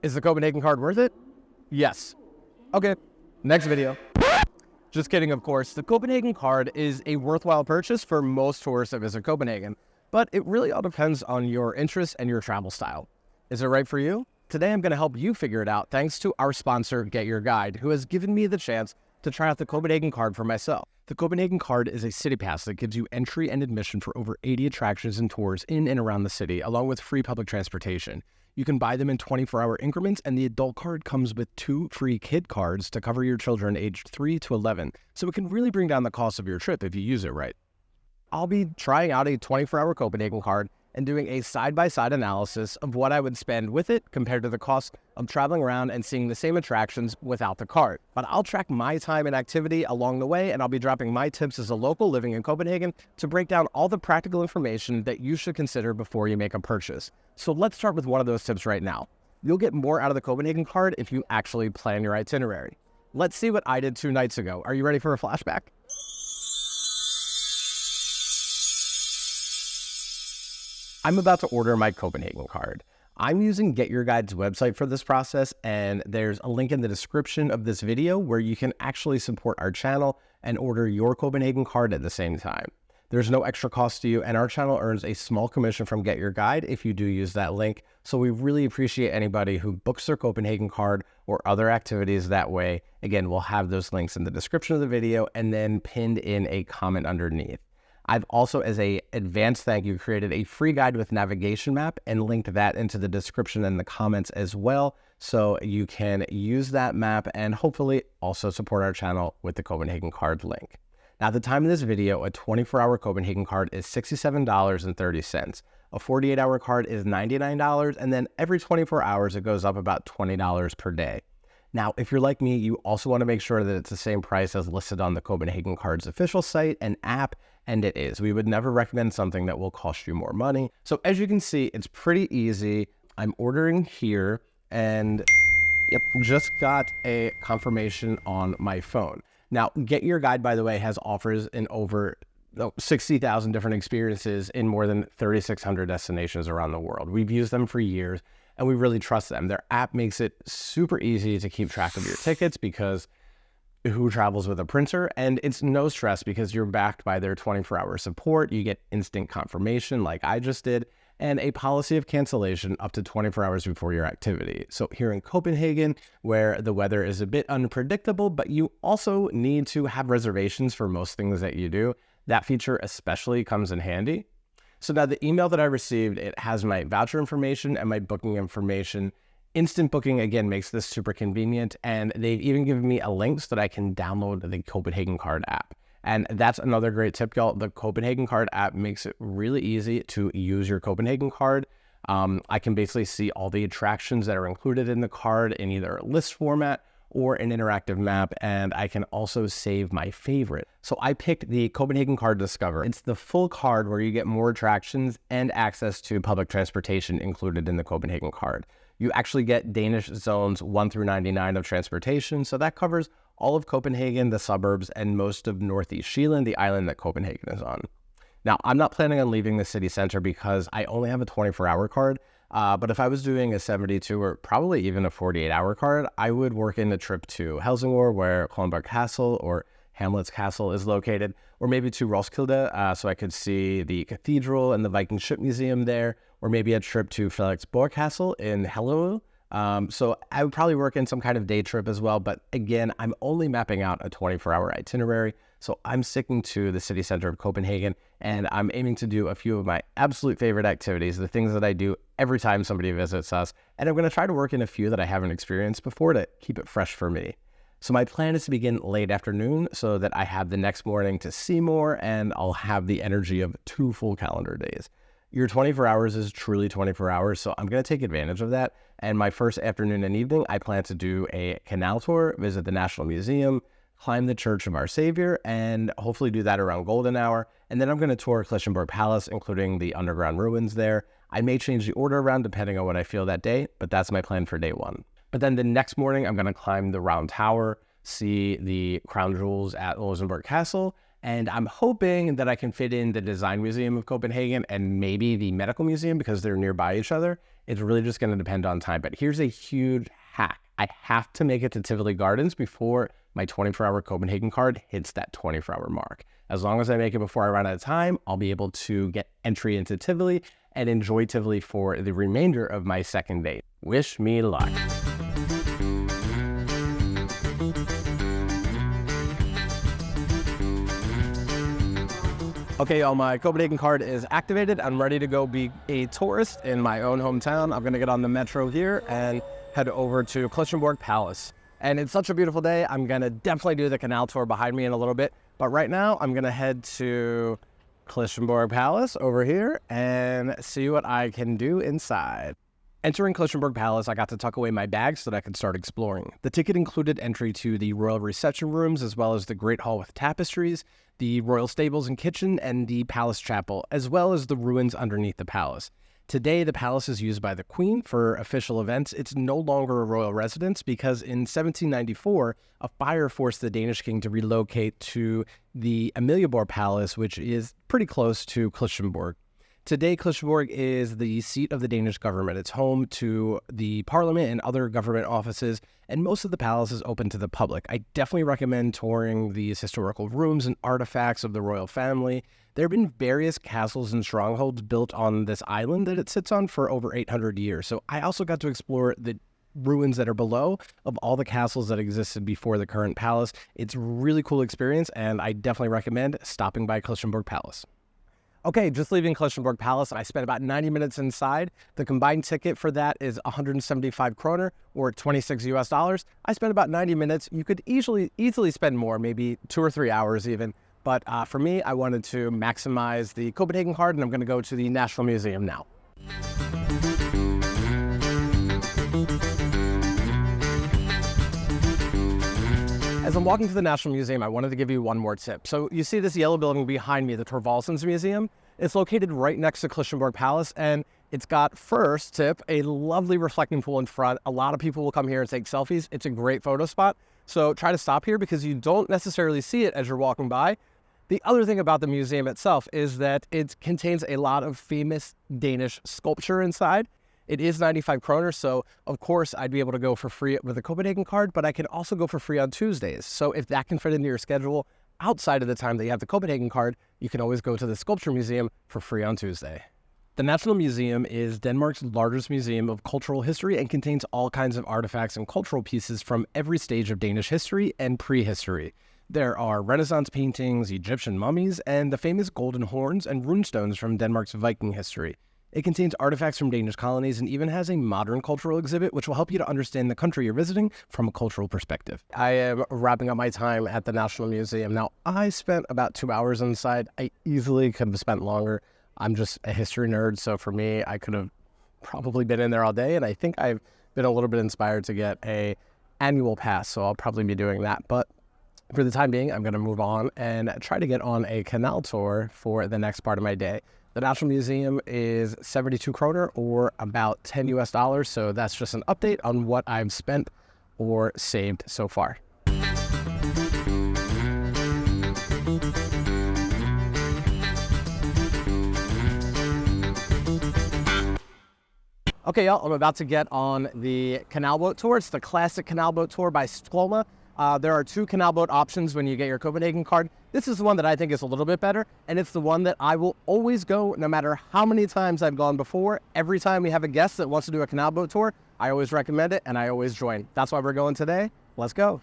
Is the Copenhagen card worth it? Yes. Okay, next video. Just kidding, of course. The Copenhagen card is a worthwhile purchase for most tourists that visit Copenhagen, but it really all depends on your interests and your travel style. Is it right for you? Today I'm going to help you figure it out thanks to our sponsor, Get Your Guide, who has given me the chance to try out the Copenhagen card for myself. The Copenhagen card is a city pass that gives you entry and admission for over 80 attractions and tours in and around the city, along with free public transportation. You can buy them in 24-hour increments, and the adult card comes with 2 free kid cards to cover your children aged 3 to 11, so it can really bring down the cost of your trip if you use it right. I'll be trying out a 24-hour Copenhagen card and doing a side-by-side analysis of what I would spend with it compared to the cost of traveling around and seeing the same attractions without the card. But I'll track my time and activity along the way, and I'll be dropping my tips as a local living in Copenhagen to break down all the practical information that you should consider before you make a purchase. So let's start with one of those tips right now. You'll get more out of the Copenhagen card if you actually plan your itinerary. Let's see what I did 2 nights ago. Are you ready for a flashback? I'm about to order my Copenhagen card. I'm using Get Your Guide's website for this process, and there's a link in the description of this video where you can actually support our channel and order your Copenhagen card at the same time. There's no extra cost to you, and our channel earns a small commission from Get Your Guide if you do use that link, so we really appreciate anybody who books their Copenhagen card or other activities that way. Again, we'll have those links in the description of the video and then pinned in a comment underneath. I've also, as an advanced thank you, created a free guide with navigation map and linked that into the description and the comments as well, so you can use that map and hopefully also support our channel with the Copenhagen card link. Now, at the time of this video, a 24-hour Copenhagen card is $67.30. A 48-hour card is $99, and then every 24 hours, it goes up about $20 per day. Now, if you're like me, you also want to make sure that it's the same price as listed on the Copenhagen card's official site and app, and it is. We would never recommend something that will cost you more money. So as you can see, it's pretty easy. I'm ordering here, and yep, just got a confirmation on my phone. Now, Get Your Guide, by the way, has offers in over 60,000 different experiences in more than 3,600 destinations around the world. We've used them for years, and we really trust them. Their app makes it super easy to keep track of your tickets because who travels with a printer? And it's no stress because you're backed by their 24-hour support. You get instant confirmation like I just did, and a policy of cancellation up to 24 hours before your activity. So here in Copenhagen, where the weather is a bit unpredictable, but you also need to have reservations for most things that you do, that feature especially comes in handy. So now the email that I received, it has my voucher information and my booking information. Instant booking, again, makes this super convenient, and they've even given me a link so that I can download the Copenhagen card app. And that's another great tip, y'all. The Copenhagen card app makes it really easy to use your Copenhagen card. I can basically see all the attractions that are included in the card in either a list format or an interactive map, and I can also save my favorite. So I picked the Copenhagen Card Discover. It's the full card where you get more attractions and access to public transportation included in the Copenhagen card. You actually get Danish zones 1 through 99 of transportation, so that covers all of Copenhagen, the suburbs, and most of Northeast Zealand, the island that Copenhagen is on. Now, I'm not planning on leaving the city center because I only have a 24-hour card, but if I was doing a 72 or probably even a 48-hour card, I would work in a trip to Helsingør, where Collectionborg Castle or Hamlet's Castle is located, or maybe to Roskilde, so I could see the cathedral and the Viking Ship Museum there, or maybe a trip to Frederiksborg Castle in Hellerup. So I would probably work in some kind of day trip as well, but again, I'm only mapping out a 24-hour itinerary, so I'm sticking to the city center of Copenhagen, and I'm aiming to do a few of my absolute favorite activities, the things that I do every time somebody visits us, and I'm going to try to work in a few that I haven't experienced before to keep it fresh for me. So my plan is to begin late afternoon so that I have the next morning to see more, and I'll have the energy of 2 full calendar days. Your 24 hours is truly 24 hours, so I'm going to take advantage of that. And my first afternoon and evening, I plan to do a canal tour, visit the National Museum, climb the Church of Our Savior, and hopefully do that around golden hour. And then I'm going to tour Collectionborg Palace, including the underground ruins there. I may change the order around depending on what I feel that day, but that's my plan for day 1. But then the next morning, I'm going to climb the Round Tower, see the crown jewels at Rosenberg Castle, And I'm hoping that I can fit in the Design Museum of Copenhagen and maybe the Medical Museum because they're nearby each other. It's really just going to depend on time. But here's a huge hack. I have to make it to Tivoli Gardens before my 24-hour Copenhagen card hits that 24-hour mark. As long as I make it before I run out of time, I'll be able to get entry into Tivoli and enjoy Tivoli for the remainder of my second day. Wish me luck. Okay, y'all, my Copenhagen card is activated. I'm ready to go be a tourist in my own hometown. I'm gonna get on the metro here and head over to Collectionborg Palace. And it's such a beautiful day. I'm gonna definitely do the canal tour behind me in a little bit. But right now, I'm gonna head to Collectionborg Palace over here and see what I can do inside. Entering Collectionborg Palace, I got to tuck away my bags so that I could start exploring. The ticket included entry to the royal reception rooms, as well as the Great Hall with tapestries, the royal stables and kitchen, and the palace chapel, as well as the ruins underneath the palace. Today, the palace is used by the Queen for official events. It's no longer a royal residence because in 1794, a fire forced the Danish king to relocate to the Amalienborg Palace, which is pretty close to Collectionborg. Today, Collectionborg is the seat of the Danish government. It's home to the parliament and other government offices, and most of the palace is open to the public. I definitely recommend touring these historical rooms and artifacts of the royal family. There have been various castles and strongholds built on this island that it sits on for over 800 years. So I also got to explore the ruins that are below of all the castles that existed before the current palace. It's a really cool experience, and I definitely recommend stopping by Collectionborg Palace. Okay, just leaving Collectionborg Palace, I spent about 90 minutes inside. The combined ticket for that is 175 kroner, or 26 US dollars. I spent about 90 minutes. You could easily spend more, maybe 2 or 3 hours even. But for me, I wanted to maximize the Copenhagen card, and I'm going to go to the National Museum now. As I'm walking to the National Museum, I wanted to give you one more tip. So you see this yellow building behind me, the Thorvaldsens Museum? It's located right next to Collectionborg Palace, and it's got, first tip, a lovely reflecting pool in front. A lot of people will come here and take selfies. It's a great photo spot. So try to stop here because you don't necessarily see it as you're walking by. The other thing about the museum itself is that it contains a lot of famous Danish sculpture inside. It is 95 kroner, so of course I'd be able to go for free with a Copenhagen card, but I can also go for free on Tuesdays. So if that can fit into your schedule outside of the time that you have the Copenhagen card, you can always go to the Sculpture Museum for free on Tuesday. The National Museum is Denmark's largest museum of cultural history and contains all kinds of artifacts and cultural pieces from every stage of Danish history and prehistory. There are Renaissance paintings, Egyptian mummies, and the famous golden horns and runestones from Denmark's Viking history. It contains artifacts from Danish colonies and even has a modern cultural exhibit, which will help you to understand the country you're visiting from a cultural perspective. I am wrapping up my time at the National Museum. Now, I spent about 2 hours inside. I easily could have spent longer. I'm just a history nerd, so for me, I could have probably been in there all day, and I think I've been a little bit inspired to get an annual pass, so I'll probably be doing that. But for the time being, I'm going to move on and try to get on a canal tour for the next part of my day. The National Museum is 72 kroner, or about 10 US dollars, so that's just an update on what I've spent or saved so far. Okay, y'all, I'm about to get on the canal boat tour. It's the classic canal boat tour by Stroma. There are 2 canal boat options when you get your Copenhagen card. This is the one that I think is a little bit better, and it's the one that I will always go no matter how many times I've gone before. Every time we have a guest that wants to do a canal boat tour, I always recommend it, and I always join. That's why we're going today. Let's go.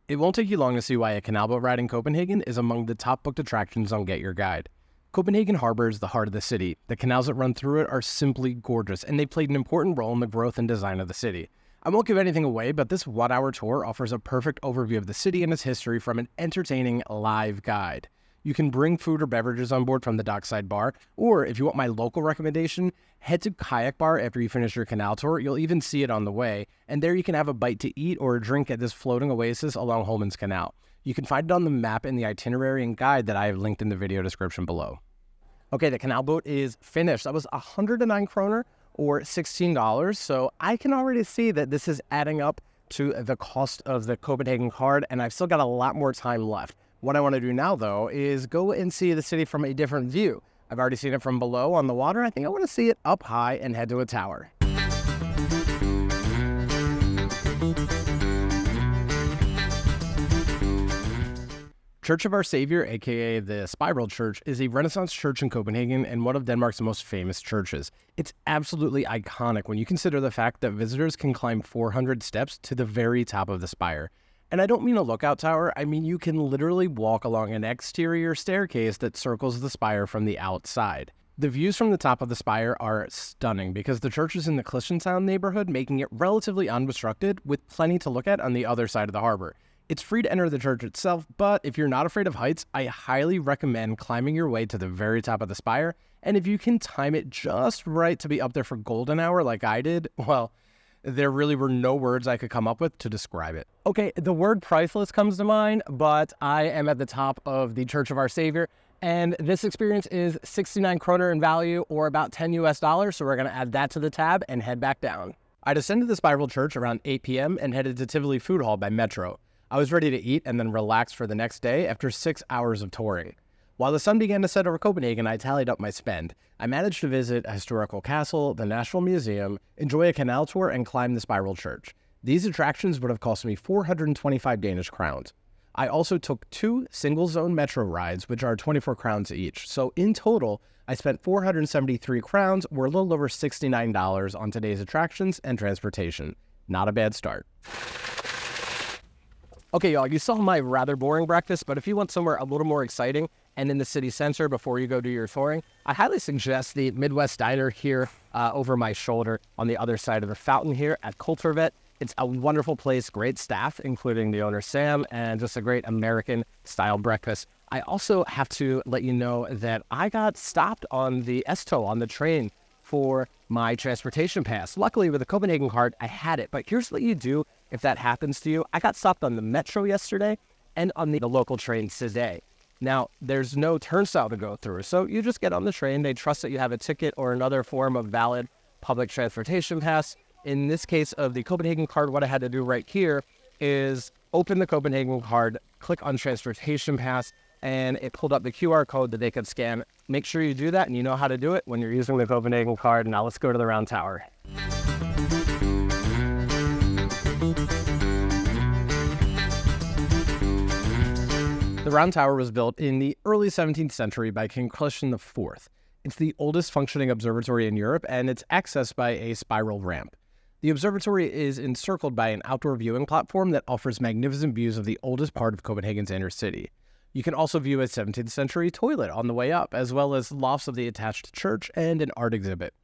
It won't take you long to see why a canal boat ride in Copenhagen is among the top booked attractions on Get Your Guide. Copenhagen Harbor is the heart of the city. The canals that run through it are simply gorgeous, and they played an important role in the growth and design of the city. I won't give anything away, but this 1-hour tour offers a perfect overview of the city and its history from an entertaining live guide. You can bring food or beverages on board from the dockside bar, or if you want my local recommendation, head to Kayak Bar after you finish your canal tour. You'll even see it on the way, and there you can have a bite to eat or a drink at this floating oasis along Holmen's Canal. You can find it on the map in the itinerary and guide that I have linked in the video description below. Okay, the canal boat is finished. That was 109 kroner, or $16, so I can already see that this is adding up to the cost of the Copenhagen card, and I've still got a lot more time left. What I want to do now, though, is go and see the city from a different view. I've already seen it from below on the water. I think I want to see it up high and head to a tower. Church of Our Savior, aka the Spiral Church, is a Renaissance church in Copenhagen and one of Denmark's most famous churches. It's absolutely iconic when you consider the fact that visitors can climb 400 steps to the very top of the spire. And I don't mean a lookout tower, I mean you can literally walk along an exterior staircase that circles the spire from the outside. The views from the top of the spire are stunning because the church is in the Christianshavn neighborhood, making it relatively unobstructed with plenty to look at on the other side of the harbor. It's free to enter the church itself, but if you're not afraid of heights, I highly recommend climbing your way to the very top of the spire, and if you can time it just right to be up there for golden hour like I did, well, there really were no words I could come up with to describe it. Okay, the word priceless comes to mind, but I am at the top of the Church of Our Savior, and this experience is 69 kroner in value, or about 10 US dollars, so we're going to add that to the tab and head back down. I descended the Spiral Church around 8 p.m. and headed to Tivoli Food Hall by metro. I was ready to eat and then relax for the next day after 6 hours of touring. While the sun began to set over Copenhagen, I tallied up my spend. I managed to visit a historical castle, the National Museum, enjoy a canal tour, and climb the Spiral Church. These attractions would have cost me 425 Danish crowns. I also took 2 single-zone metro rides, which are 24 crowns each. So in total, I spent 473 crowns, or a little over $69 on today's attractions and transportation. Not a bad start. Okay, y'all, you saw my rather boring breakfast, but if you want somewhere a little more exciting and in the city center before you go do your touring, I highly suggest the Midwest Diner here over my shoulder on the other side of the fountain here at Kulturvet. It's a wonderful place, great staff, including the owner Sam, and just a great American-style breakfast. I also have to let you know that I got stopped on the S-Tow on the train for my transportation pass. Luckily, with the Copenhagen Card, I had it, but here's what you do if that happens to you. I got stopped on the metro yesterday and on the local train today. Now, there's no turnstile to go through, so you just get on the train. They trust that you have a ticket or another form of valid public transportation pass. In this case of the Copenhagen Card, what I had to do right here is open the Copenhagen Card, click on Transportation Pass, and it pulled up the QR code that they could scan. Make sure you do that, and you know how to do it when you're using the Copenhagen Card. Now let's go to the Round Tower. The Round Tower was built in the early 17th century by King Christian IV. It's the oldest functioning observatory in Europe, and it's accessed by a spiral ramp. The observatory is encircled by an outdoor viewing platform that offers magnificent views of the oldest part of Copenhagen's inner city. You can also view a 17th century toilet on the way up, as well as lofts of the attached church and an art exhibit.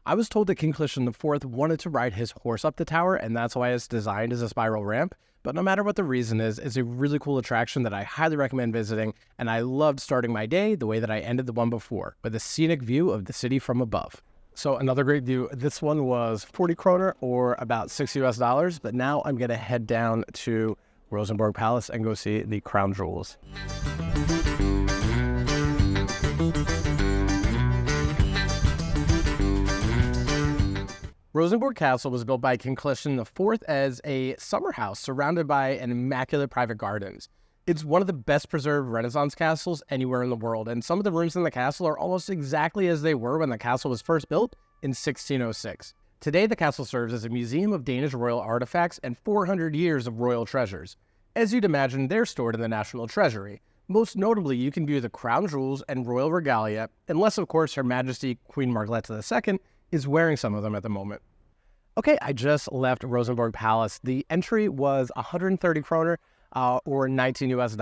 I was told that King Christian IV wanted to ride his horse up the tower, and that's why it's designed as a spiral ramp. But no matter what the reason is, it's a really cool attraction that I highly recommend visiting, and I loved starting my day the way that I ended the one before, with a scenic view of the city from above. So another great view. This one was 40 kroner, or about $6 US, but now I'm going to head down to Rosenberg Palace and go see the crown jewels. Rosenberg Castle was built by King Christian IV as a summer house surrounded by an immaculate private gardens. It's one of the best preserved Renaissance castles anywhere in the world, and some of the rooms in the castle are almost exactly as they were when the castle was first built in 1606. Today, the castle serves as a museum of Danish royal artifacts and 400 years of royal treasures. As you'd imagine, they're stored in the National Treasury. Most notably, you can view the crown jewels and royal regalia, unless, of course, Her Majesty Queen Margrethe II is wearing some of them at the moment. Okay, I just left Rosenberg Palace. The entry was 130 kroner, or 19 US,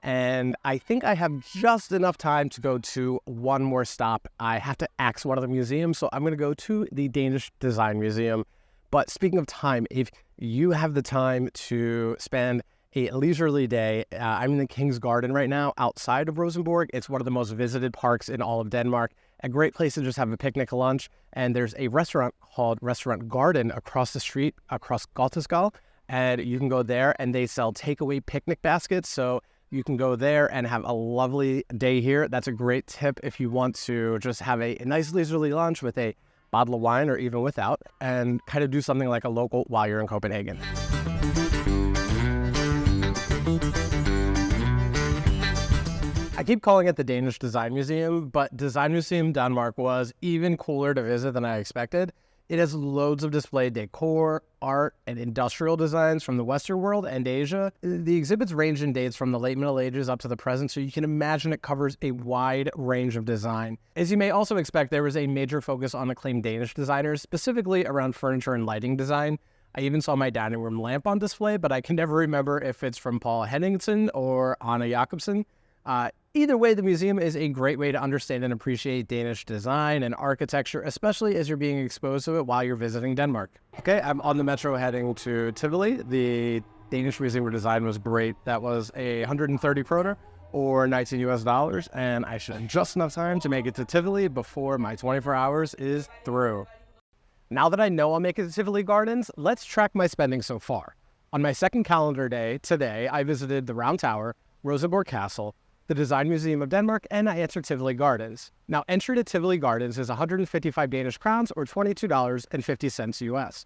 and I think I have just enough time to go to one more stop. I have to axe one of the museums, so I'm going to go to the Danish Design Museum. But speaking of time, if you have the time to spend a leisurely day, I'm in the King's Garden right now outside of Rosenborg. It's one of the most visited parks in all of Denmark. A great place to just have a picnic lunch. And there's a restaurant called Restaurant Garden across the street, across Gottesgaard. And you can go there and they sell takeaway picnic baskets. So you can go there and have a lovely day here. That's a great tip if you want to just have a nice leisurely lunch with a bottle of wine or even without, and kind of do something like a local while you're in Copenhagen. I keep calling it the Danish Design Museum, but Design Museum Denmark was even cooler to visit than I expected. It has loads of displayed decor, art, and industrial designs from the Western world and Asia. The exhibits range in dates from the late Middle Ages up to the present, so you can imagine it covers a wide range of design. As you may also expect, there was a major focus on acclaimed Danish designers, specifically around furniture and lighting design. I even saw my dining room lamp on display, but I can never remember if it's from Paul Henningsen or Anna Jacobsen. Either way, the museum is a great way to understand and appreciate Danish design and architecture, especially as you're being exposed to it while you're visiting Denmark. Okay, I'm on the metro heading to Tivoli. The Danish Museum of Design was great. That was 130 kroner or $19 US, and I should have just enough time to make it to Tivoli before my 24 hours is through. Now that I know I'll make it to Tivoli Gardens, let's track my spending so far. On my second calendar day, today, I visited the Round Tower, Rosenberg Castle, the Design Museum of Denmark, and I entered Tivoli Gardens. Now, entry to Tivoli Gardens is 155 Danish crowns or $22.50 US.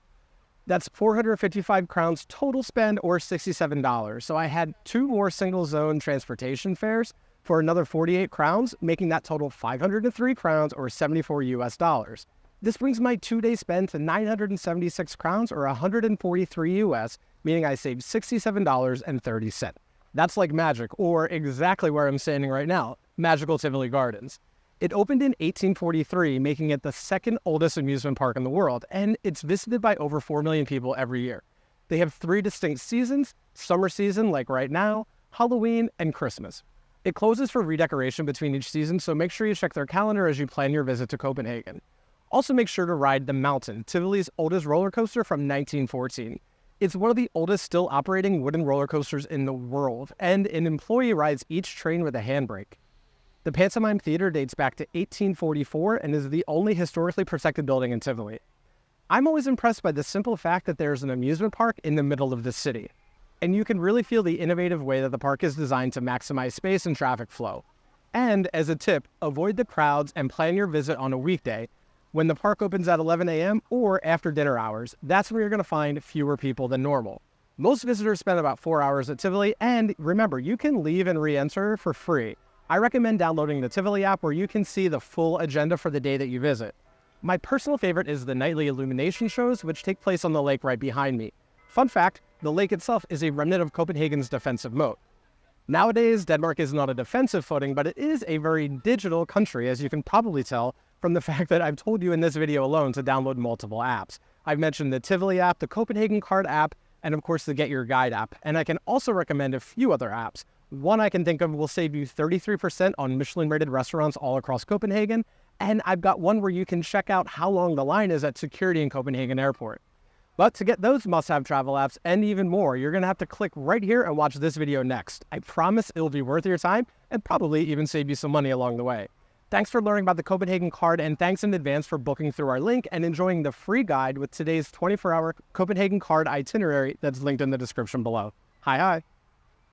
That's 455 crowns total spend or $67. So I had 2 more single zone transportation fares for another 48 crowns, making that total 503 crowns or $74 US. This brings my 2-day spend to 976 crowns or 143 US, meaning I saved $67.30. That's like magic, or exactly where I'm standing right now, magical Tivoli Gardens. It opened in 1843, making it the second oldest amusement park in the world, and it's visited by over 4 million people every year. They have 3 distinct seasons: summer season, like right now, Halloween, and Christmas. It closes for redecoration between each season, so make sure you check their calendar as you plan your visit to Copenhagen. Also make sure to ride the Mountain, Tivoli's oldest roller coaster from 1914. It's one of the oldest still operating wooden roller coasters in the world, and an employee rides each train with a handbrake. The Pantomime Theater dates back to 1844 and is the only historically protected building in Tivoli. I'm always impressed by the simple fact that there's an amusement park in the middle of the city, and you can really feel the innovative way that the park is designed to maximize space and traffic flow. And as a tip, avoid the crowds and plan your visit on a weekday, when the park opens at 11 a.m. or after dinner hours. That's where you're going to find fewer people than normal. Most visitors spend about 4 hours at Tivoli, and remember, you can leave and re-enter for free. I recommend downloading the Tivoli app where you can see the full agenda for the day that you visit. My personal favorite is the nightly illumination shows, which take place on the lake right behind me. Fun fact, the lake itself is a remnant of Copenhagen's defensive moat. Nowadays, Denmark is not a defensive footing, but it is a very digital country, as you can probably tell from the fact that I've told you in this video alone to download multiple apps. I've mentioned the Tivoli app, the Copenhagen Card app, and of course the Get Your Guide app. And I can also recommend a few other apps. One I can think of will save you 33% on Michelin-rated restaurants all across Copenhagen. And I've got one where you can check out how long the line is at security in Copenhagen Airport. But to get those must-have travel apps and even more, you're going to have to click right here and watch this video next. I promise it'll be worth your time and probably even save you some money along the way. Thanks for learning about the Copenhagen Card, and thanks in advance for booking through our link and enjoying the free guide with today's 24-hour Copenhagen Card itinerary that's linked in the description below. Hi.